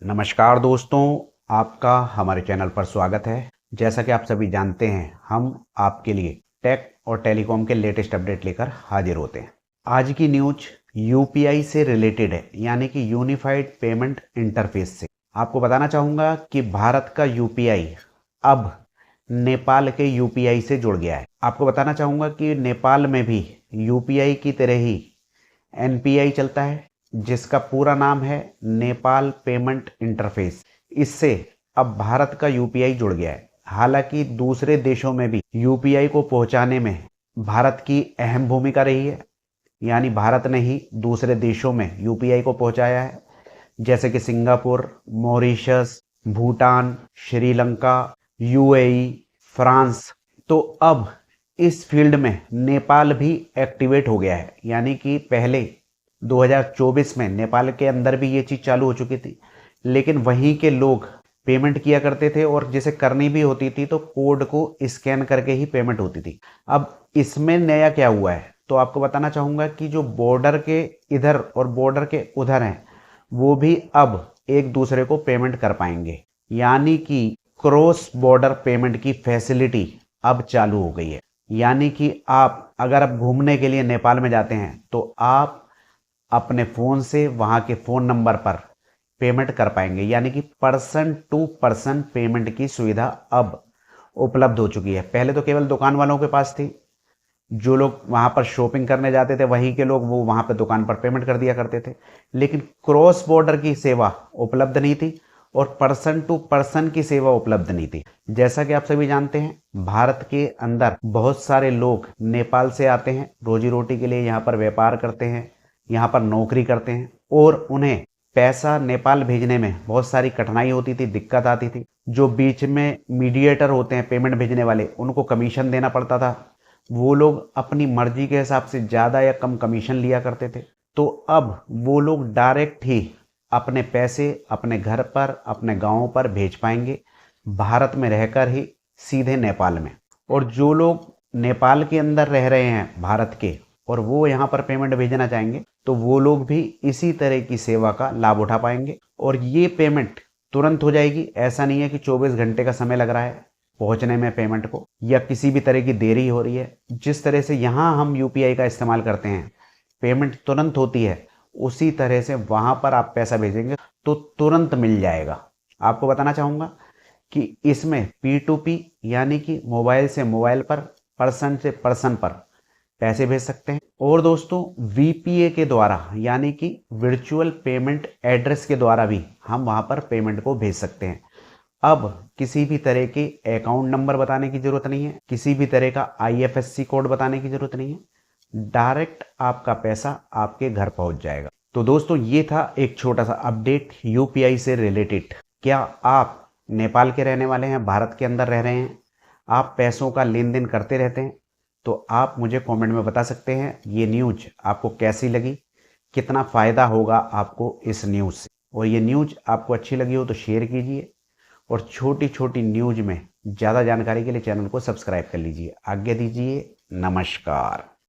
नमस्कार दोस्तों, आपका हमारे चैनल पर स्वागत है। जैसा कि आप सभी जानते हैं, हम आपके लिए टेक और टेलीकॉम के लेटेस्ट अपडेट लेकर हाजिर होते हैं। आज की न्यूज यूपीआई से रिलेटेड है, यानी कि यूनिफाइड पेमेंट इंटरफेस से। आपको बताना चाहूँगा कि भारत का यूपीआई अब नेपाल के यूपीआई से जुड़ गया है। आपको बताना चाहूँगा कि नेपाल में भी यूपीआई की तरह ही एनपीआई चलता है, जिसका पूरा नाम है नेपाल पेमेंट इंटरफेस। इससे अब भारत का यूपीआई जुड़ गया है। हालांकि दूसरे देशों में भी यूपीआई को पहुंचाने में भारत की अहम भूमिका रही है, यानी भारत ने ही दूसरे देशों में यूपीआई को पहुंचाया है, जैसे कि Singapore, Mauritius, Bhutan, Sri Lanka, UAE, France. तो अब इस फील्ड में नेपाल भी एक्टिवेट हो गया है, यानी कि पहले 2024 में नेपाल के अंदर भी ये चीज़ चालू हो चुकी थी, लेकिन वहीं के लोग पेमेंट किया करते थे और जिसे करनी भी होती थी तो कोड को स्कैन करके ही पेमेंट होती थी। अब इसमें नया क्या हुआ है, तो आपको बताना चाहूँगा कि जो बॉर्डर के इधर और बॉर्डर के उधर हैं, वो भी अब एक दूसरे को पेमेंट कर पाएंगे, यानी कि क्रॉस बॉर्डर पेमेंट की फैसिलिटी अब चालू हो गई है। यानी कि आप अगर आप घूमने के लिए नेपाल में जाते हैं तो आप अपने फ़ोन से वहाँ के फ़ोन नंबर पर पेमेंट कर पाएंगे, यानी कि पर्सन टू पर्सन पेमेंट की सुविधा अब उपलब्ध हो चुकी है। पहले तो केवल दुकान वालों के पास थी, जो लोग वहाँ पर शॉपिंग करने जाते थे वहीं के लोग वो वहाँ पर दुकान पर पेमेंट कर दिया करते थे, लेकिन क्रॉस बॉर्डर की सेवा उपलब्ध नहीं थी और पर्सन टू पर्सन की सेवा उपलब्ध नहीं थी। जैसा कि आप सभी जानते हैं, भारत के अंदर बहुत सारे लोग नेपाल से आते हैं, रोजी रोटी के लिए यहाँ पर व्यापार करते हैं, यहाँ पर नौकरी करते हैं और उन्हें पैसा नेपाल भेजने में बहुत सारी कठिनाई होती थी, दिक्कत आती थी। जो बीच में मीडिएटर होते हैं पेमेंट भेजने वाले, उनको कमीशन देना पड़ता था। वो लोग अपनी मर्जी के हिसाब से ज़्यादा या कम कमीशन लिया करते थे। तो अब वो लोग डायरेक्ट ही अपने पैसे अपने घर पर, अपने गाँव पर भेज पाएंगे, भारत में रहकर ही सीधे नेपाल में। और जो लोग नेपाल के अंदर रह रहे हैं भारत के और वो यहाँ पर पेमेंट भेजना चाहेंगे, तो वो लोग भी इसी तरह की सेवा का लाभ उठा पाएंगे और ये पेमेंट तुरंत हो जाएगी। ऐसा नहीं है कि 24 घंटे का समय लग रहा है पहुंचने में पेमेंट को, या किसी भी तरह की देरी हो रही है। जिस तरह से यहाँ हम यूपीआई का इस्तेमाल करते हैं, पेमेंट तुरंत होती है, उसी तरह से वहाँ पर आप पैसा भेजेंगे तो तुरंत मिल जाएगा। आपको बताना चाहूँगा कि इसमें P2P यानी कि मोबाइल से मोबाइल पर, पर्सन से पर्सन पर पैसे भेज सकते हैं। और दोस्तों, वीपीए के द्वारा यानी कि वर्चुअल पेमेंट एड्रेस के द्वारा भी हम वहां पर पेमेंट को भेज सकते हैं। अब किसी भी तरह के अकाउंट नंबर बताने की जरूरत नहीं है, किसी भी तरह का आईएफएससी कोड बताने की जरूरत नहीं है, डायरेक्ट आपका पैसा आपके घर पहुंच जाएगा। तो दोस्तों, ये था एक छोटा सा अपडेट यूपीआई से रिलेटेड। क्या आप नेपाल के रहने वाले हैं, भारत के अंदर रह रहे हैं, आप पैसों का लेन देन करते रहते हैं, तो आप मुझे कमेंट में बता सकते हैं ये न्यूज़ आपको कैसी लगी, कितना फ़ायदा होगा आपको इस न्यूज़ से। और ये न्यूज़ आपको अच्छी लगी हो तो शेयर कीजिए और छोटी छोटी न्यूज़ में ज़्यादा जानकारी के लिए चैनल को सब्सक्राइब कर लीजिए। आज्ञा दीजिए, नमस्कार।